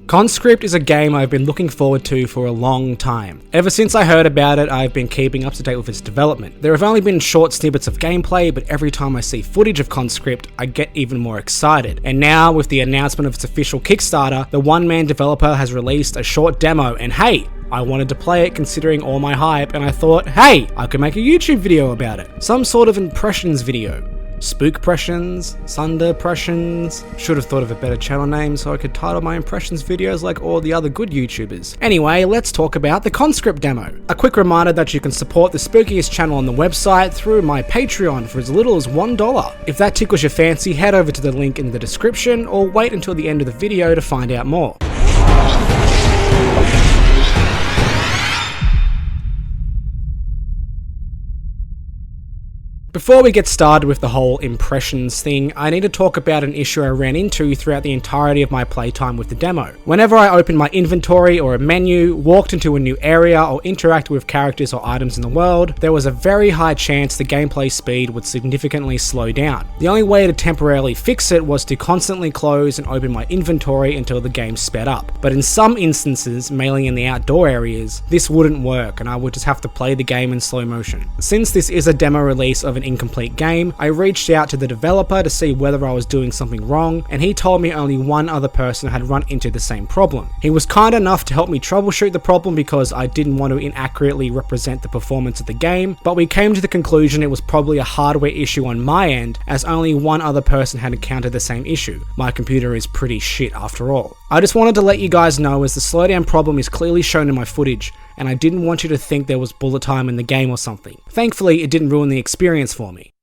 CONSCRIPT is a game I've been looking forward to for a long time. Ever since I heard about it, I've been keeping up to date with its development. There have only been short snippets of gameplay, but every time I see footage of CONSCRIPT, I get even more excited. And now, with the announcement of its official Kickstarter, the one-man developer has released a short demo, and hey, I wanted to play it considering all my hype, and I thought, hey, I could make a YouTube video about it. Some sort of impressions video. Spookpressions, Sunderpressions. Should have thought of a better channel name so I could title my impressions videos like all the other good YouTubers. Anyway, let's talk about the CONSCRIPT demo. A quick reminder that you can support the spookiest channel on the website through my Patreon for as little as $1. If that tickles your fancy, head over to the link in the description or wait until the end of the video to find out more. Before we get started with the whole impressions thing, I need to talk about an issue I ran into throughout the entirety of my playtime with the demo. Whenever I opened my inventory or a menu, walked into a new area, or interacted with characters or items in the world, there was a very high chance the gameplay speed would significantly slow down. The only way to temporarily fix it was to constantly close and open my inventory until the game sped up. But in some instances, mainly in the outdoor areas, this wouldn't work and I would just have to play the game in slow motion. Since this is a demo release of an incomplete game, I reached out to the developer to see whether I was doing something wrong, and he told me only one other person had run into the same problem. He was kind enough to help me troubleshoot the problem because I didn't want to inaccurately represent the performance of the game, but we came to the conclusion it was probably a hardware issue on my end, as only one other person had encountered the same issue. My computer is pretty shit after all. I just wanted to let you guys know, as the slowdown problem is clearly shown in my footage, and I didn't want you to think there was bullet time in the game or something. Thankfully, it didn't ruin the experience for me.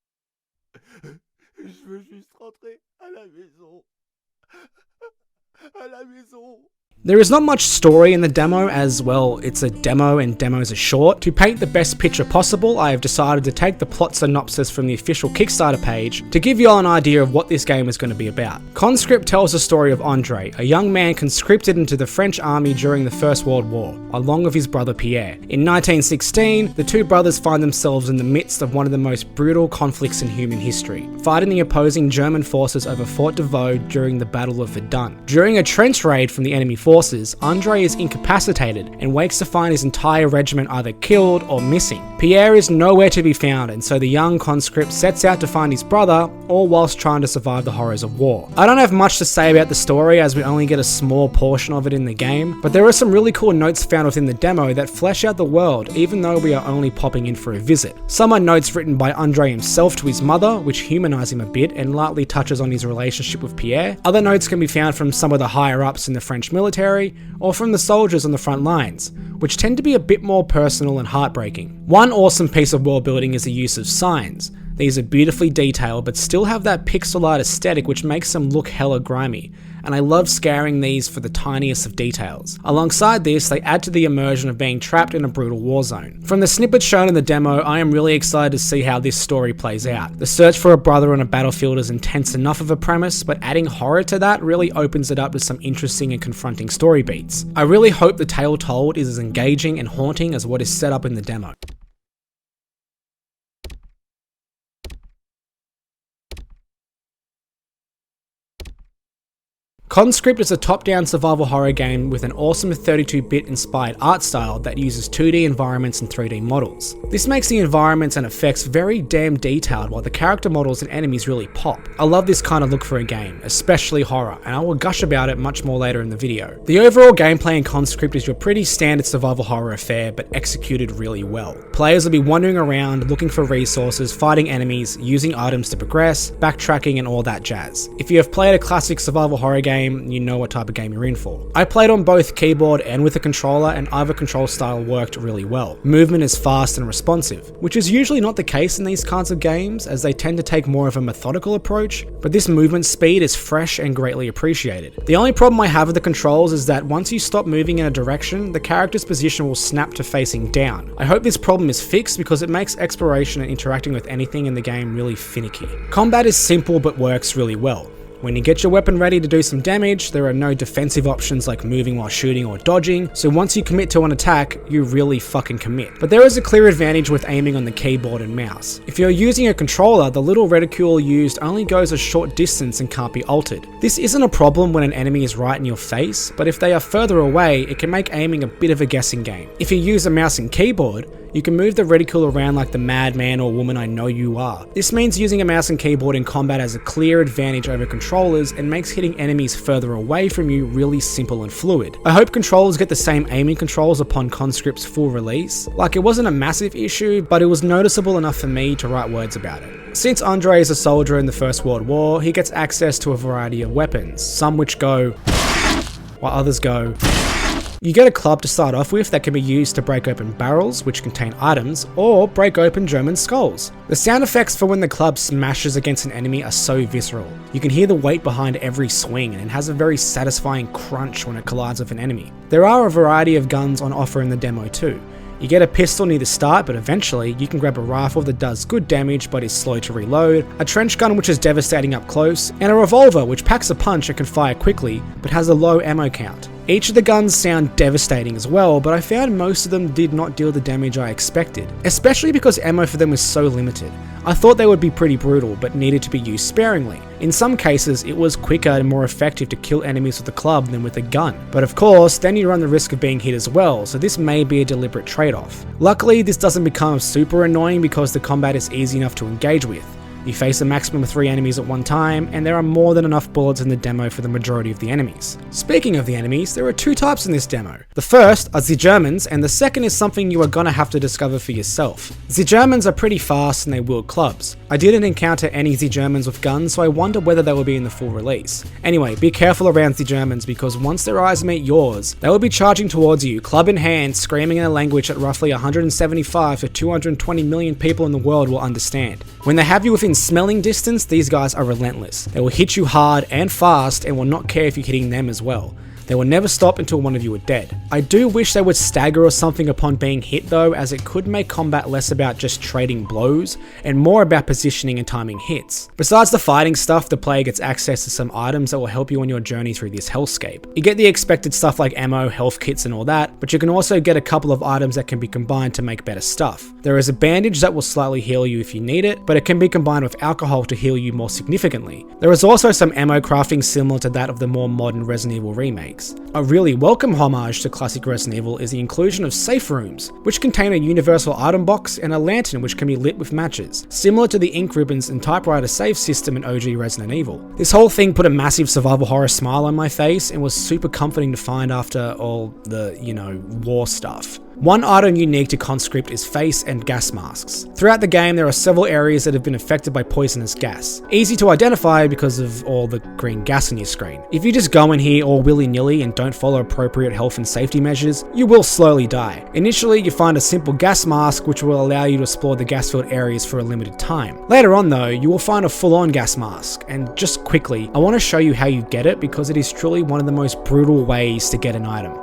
There is not much story in the demo, as well, it's a demo and demos are short. To paint the best picture possible, I have decided to take the plot synopsis from the official Kickstarter page to give you all an idea of what this game is going to be about. CONSCRIPT tells the story of Andre, a young man conscripted into the French army during the First World War, along with his brother Pierre. In 1916, the two brothers find themselves in the midst of one of the most brutal conflicts in human history, fighting the opposing German forces over Fort de Vaux during the Battle of Verdun. During a trench raid from the enemy forces, Andre is incapacitated and wakes to find his entire regiment either killed or missing. Pierre is nowhere to be found, and so the young conscript sets out to find his brother, all whilst trying to survive the horrors of war. I don't have much to say about the story, as we only get a small portion of it in the game, but there are some really cool notes found within the demo that flesh out the world, even though we are only popping in for a visit. Some are notes written by Andre himself to his mother, which humanize him a bit and lightly touches on his relationship with Pierre. Other notes can be found from some of the higher ups in the French military, or from the soldiers on the front lines, which tend to be a bit more personal and heartbreaking. One awesome piece of world building is the use of signs. These are beautifully detailed but still have that pixel art aesthetic which makes them look hella grimy, and I love scouring these for the tiniest of details. Alongside this, they add to the immersion of being trapped in a brutal war zone. From the snippets shown in the demo, I am really excited to see how this story plays out. The search for a brother on a battlefield is intense enough of a premise, but adding horror to that really opens it up to some interesting and confronting story beats. I really hope the tale told is as engaging and haunting as what is set up in the demo. CONSCRIPT is a top-down survival horror game with an awesome 32-bit inspired art style that uses 2D environments and 3D models. This makes the environments and effects very damn detailed, while the character models and enemies really pop. I love this kind of look for a game, especially horror, and I will gush about it much more later in the video. The overall gameplay in CONSCRIPT is your pretty standard survival horror affair, but executed really well. Players will be wandering around, looking for resources, fighting enemies, using items to progress, backtracking and all that jazz. If you have played a classic survival horror game, you know what type of game you're in for. I played on both keyboard and with a controller, and either control style worked really well. Movement is fast and responsive, which is usually not the case in these kinds of games, as they tend to take more of a methodical approach, but this movement speed is fresh and greatly appreciated. The only problem I have with the controls is that once you stop moving in a direction, the character's position will snap to facing down. I hope this problem is fixed because it makes exploration and interacting with anything in the game really finicky. Combat is simple but works really well. When you get your weapon ready to do some damage, there are no defensive options like moving while shooting or dodging, so once you commit to an attack, you really fucking commit. But there is a clear advantage with aiming on the keyboard and mouse. If you're using a controller, the little reticule used only goes a short distance and can't be altered. This isn't a problem when an enemy is right in your face, but if they are further away, it can make aiming a bit of a guessing game. If you use a mouse and keyboard, you can move the reticule around like the madman or woman I know you are. This means using a mouse and keyboard in combat has a clear advantage over controllers and makes hitting enemies further away from you really simple and fluid. I hope controllers get the same aiming controls upon Conscript's full release. Like, it wasn't a massive issue, but it was noticeable enough for me to write words about it. Since Andre is a soldier in the First World War, he gets access to a variety of weapons, some which go while others go. You get a club to start off with that can be used to break open barrels, which contain items, or break open German skulls. The sound effects for when the club smashes against an enemy are so visceral. You can hear the weight behind every swing, and it has a very satisfying crunch when it collides with an enemy. There are a variety of guns on offer in the demo too. You get a pistol near the start, but eventually you can grab a rifle that does good damage but is slow to reload, a trench gun which is devastating up close, and a revolver which packs a punch and can fire quickly but has a low ammo count. Each of the guns sound devastating as well, but I found most of them did not deal the damage I expected, especially because ammo for them was so limited. I thought they would be pretty brutal, but needed to be used sparingly. In some cases, it was quicker and more effective to kill enemies with a club than with a gun, but of course, then you run the risk of being hit as well, so this may be a deliberate trade-off. Luckily, this doesn't become super annoying because the combat is easy enough to engage with. You face a maximum of 3 enemies at one time, and there are more than enough bullets in the demo for the majority of the enemies. Speaking of the enemies, there are 2 types in this demo. The first are the Germans, and the second is something you are gonna have to discover for yourself. The Germans are pretty fast and they wield clubs. I didn't encounter any the Germans with guns, so I wonder whether they will be in the full release. Anyway, be careful around the Germans because once their eyes meet yours, they will be charging towards you, club in hand, screaming in a language that roughly 175 to 220 million people in the world will understand. When they have you within smelling distance, these guys are relentless. They will hit you hard and fast and will not care if you're hitting them as well. They will never stop until one of you are dead. I do wish they would stagger or something upon being hit though, as it could make combat less about just trading blows and more about positioning and timing hits. Besides the fighting stuff, the player gets access to some items that will help you on your journey through this hellscape. You get the expected stuff like ammo, health kits and all that, but you can also get a couple of items that can be combined to make better stuff. There is a bandage that will slightly heal you if you need it, but it can be combined with alcohol to heal you more significantly. There is also some ammo crafting similar to that of the more modern Resident Evil remake. A really welcome homage to classic Resident Evil is the inclusion of safe rooms, which contain a universal item box and a lantern which can be lit with matches, similar to the ink ribbons and typewriter save system in OG Resident Evil. This whole thing put a massive survival horror smile on my face and was super comforting to find after all the, war stuff. One item unique to Conscript is face and gas masks. Throughout the game, there are several areas that have been affected by poisonous gas. Easy to identify because of all the green gas on your screen. If you just go in here all willy-nilly and don't follow appropriate health and safety measures, you will slowly die. Initially, you find a simple gas mask which will allow you to explore the gas-filled areas for a limited time. Later on though, you will find a full-on gas mask, and just quickly, I want to show you how you get it because it is truly one of the most brutal ways to get an item.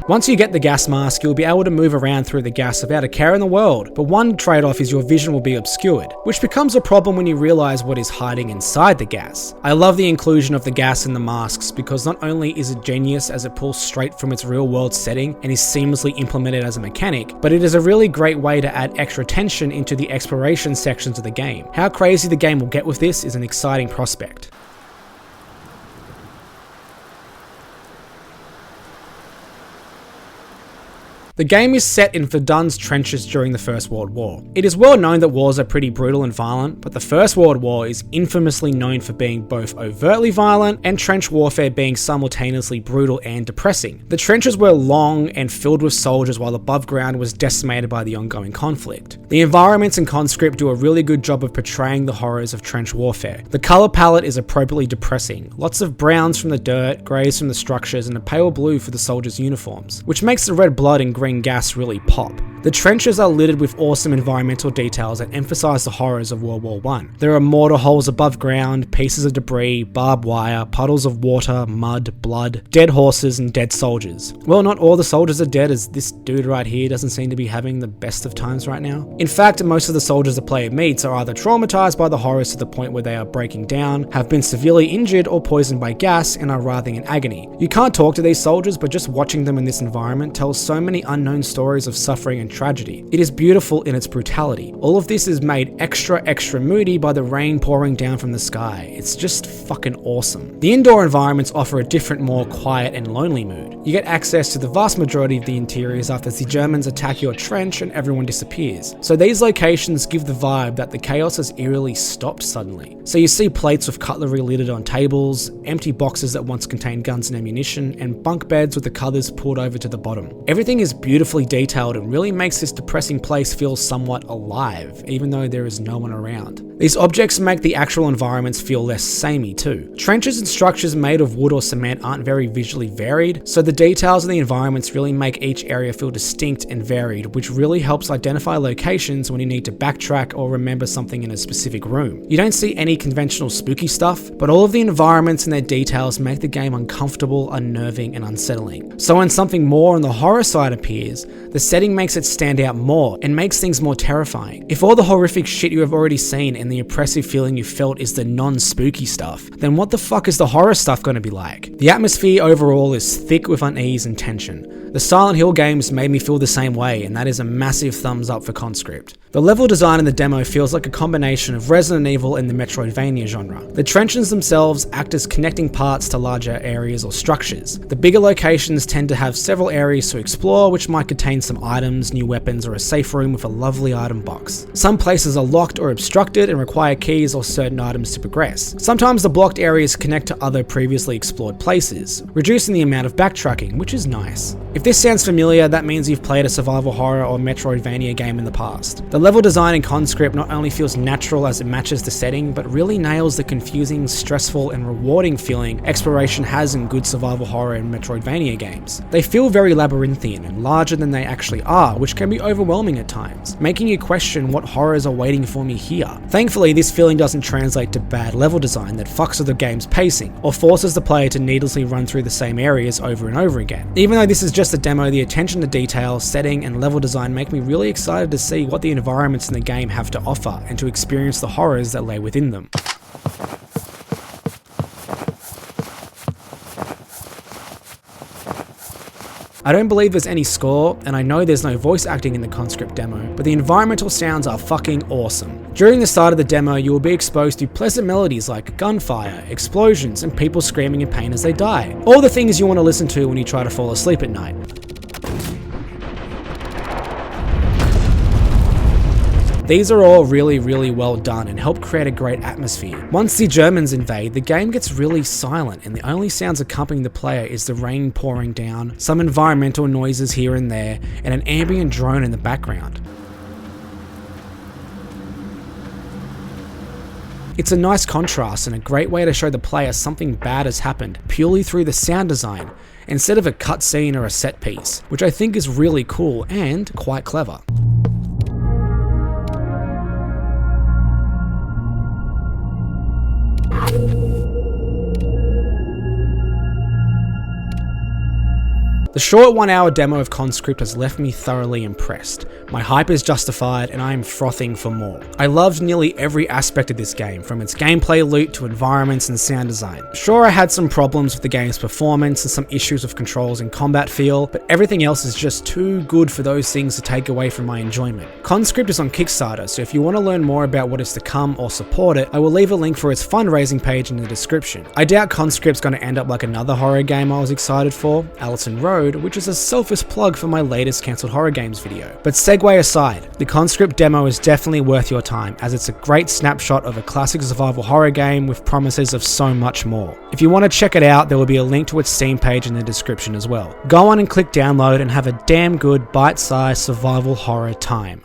Once you get the gas mask, you'll be able to move around through the gas without a care in the world, but one trade-off is your vision will be obscured, which becomes a problem when you realize what is hiding inside the gas. I love the inclusion of the gas in the masks because not only is it genius as it pulls straight from its real-world setting and is seamlessly implemented as a mechanic, but it is a really great way to add extra tension into the exploration sections of the game. How crazy the game will get with this is an exciting prospect. The game is set in Verdun's trenches during the First World War. It is well known that wars are pretty brutal and violent, but the First World War is infamously known for being both overtly violent and trench warfare being simultaneously brutal and depressing. The trenches were long and filled with soldiers while above ground was decimated by the ongoing conflict. The environments in Conscript do a really good job of portraying the horrors of trench warfare. The colour palette is appropriately depressing. Lots of browns from the dirt, greys from the structures, and a pale blue for the soldiers' uniforms, which makes the red blood and green gas really pop. The trenches are littered with awesome environmental details that emphasize the horrors of World War I. There are mortar holes above ground, pieces of debris, barbed wire, puddles of water, mud, blood, dead horses, and dead soldiers. Well, not all the soldiers are dead, as this dude right here doesn't seem to be having the best of times right now. In fact, most of the soldiers the player meets are either traumatized by the horrors to the point where they are breaking down, have been severely injured or poisoned by gas, and are writhing in agony. You can't talk to these soldiers, but just watching them in this environment tells so many unknown stories of suffering and tragedy. It is beautiful in its brutality. All of this is made extra moody by the rain pouring down from the sky. It's just fucking awesome. The indoor environments offer a different, more quiet and lonely mood. You get access to the vast majority of the interiors after the Germans attack your trench and everyone disappears. So these locations give the vibe that the chaos has eerily stopped suddenly. So you see plates with cutlery littered on tables, empty boxes that once contained guns and ammunition, and bunk beds with the covers pulled over to the bottom. Everything is beautifully detailed and really makes this depressing place feels somewhat alive, even though there is no one around. These objects make the actual environments feel less samey too. Trenches and structures made of wood or cement aren't very visually varied, so the details of the environments really make each area feel distinct and varied, which really helps identify locations when you need to backtrack or remember something in a specific room. You don't see any conventional spooky stuff, but all of the environments and their details make the game uncomfortable, unnerving, and unsettling. So when something more on the horror side appears, the setting makes it stand out more and makes things more terrifying. If all the horrific shit you have already seen and the oppressive feeling you felt is the non-spooky stuff, then what the fuck is the horror stuff going to be like? The atmosphere overall is thick with unease and tension. The Silent Hill games made me feel the same way, and that is a massive thumbs up for CONSCRIPT. The level design in the demo feels like a combination of Resident Evil and the Metroidvania genre. The trenches themselves act as connecting parts to larger areas or structures. The bigger locations tend to have several areas to explore, which might contain some items, new weapons, or a safe room with a lovely item box. Some places are locked or obstructed and require keys or certain items to progress. Sometimes the blocked areas connect to other previously explored places, reducing the amount of backtracking, which is nice. If this sounds familiar, that means you've played a survival horror or Metroidvania game in the past. The level design in CONSCRIPT not only feels natural as it matches the setting, but really nails the confusing, stressful, and rewarding feeling exploration has in good survival horror and Metroidvania games. They feel very labyrinthian and larger than they actually are, which can be overwhelming at times, making you question what horrors are waiting for me here. Thankfully, this feeling doesn't translate to bad level design that fucks with the game's pacing, or forces the player to needlessly run through the same areas over and over again. Even though this is just a demo, the attention to detail, setting, and level design make me really excited to see what the environments in the game have to offer, and to experience the horrors that lay within them. I don't believe there's any score, and I know there's no voice acting in the CONSCRIPT demo, but the environmental sounds are fucking awesome. During the start of the demo, you will be exposed to pleasant melodies like gunfire, explosions, and people screaming in pain as they die. All the things you want to listen to when you try to fall asleep at night. These are all really well done and help create a great atmosphere. Once the Germans invade, the game gets really silent, and the only sounds accompanying the player is the rain pouring down, some environmental noises here and there, and an ambient drone in the background. It's a nice contrast and a great way to show the player something bad has happened purely through the sound design, instead of a cutscene or a set piece, which I think is really cool and quite clever. The short 1 hour demo of CONSCRIPT has left me thoroughly impressed. My hype is justified and I am frothing for more. I loved nearly every aspect of this game, from its gameplay loot to environments and sound design. Sure, I had some problems with the game's performance and some issues with controls and combat feel, but everything else is just too good for those things to take away from my enjoyment. CONSCRIPT is on Kickstarter, so if you want to learn more about what is to come or support it, I will leave a link for its fundraising page in the description. I doubt CONSCRIPT's going to end up like another horror game I was excited for, Allison Road, which is a selfish plug for my latest cancelled horror games video. But segue aside, the CONSCRIPT demo is definitely worth your time, as it's a great snapshot of a classic survival horror game with promises of so much more. If you want to check it out, there will be a link to its Steam page in the description as well. Go on and click download and have a damn good bite-sized survival horror time.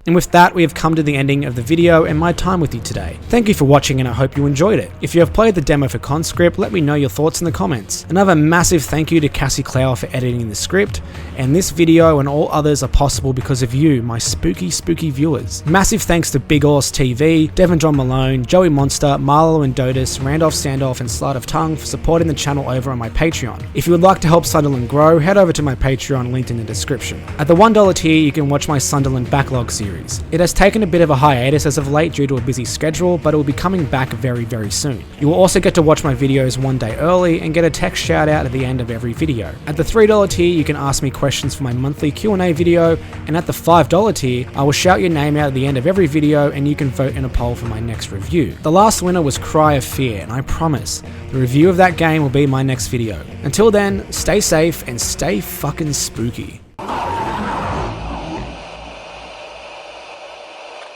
And with that, we have come to the ending of the video and my time with you today. Thank you for watching and I hope you enjoyed it. If you have played the demo for CONSCRIPT, let me know your thoughts in the comments. Another massive thank you to Cassie Clower for editing the script, and this video and all others are possible because of you, my spooky viewers. Massive thanks to Big Horse TV, Devin John Malone, Joey Monster, Marlo and Dodis, Randolph Sandolph and Sleight of Tongue for supporting the channel over on my Patreon. If you would like to help Sunderland grow, head over to my Patreon linked in the description. At the $1 tier, you can watch my Sunderland backlog series. It has taken a bit of a hiatus as of late due to a busy schedule, but it will be coming back very soon. You will also get to watch my videos one day early and get a text shout out at the end of every video. At the $3 tier, you can ask me questions for my monthly Q&A video, and at the $5 tier, I will shout your name out at the end of every video and you can vote in a poll for my next review. The last winner was Cry of Fear, and I promise, the review of that game will be my next video. Until then, stay safe and stay fucking spooky.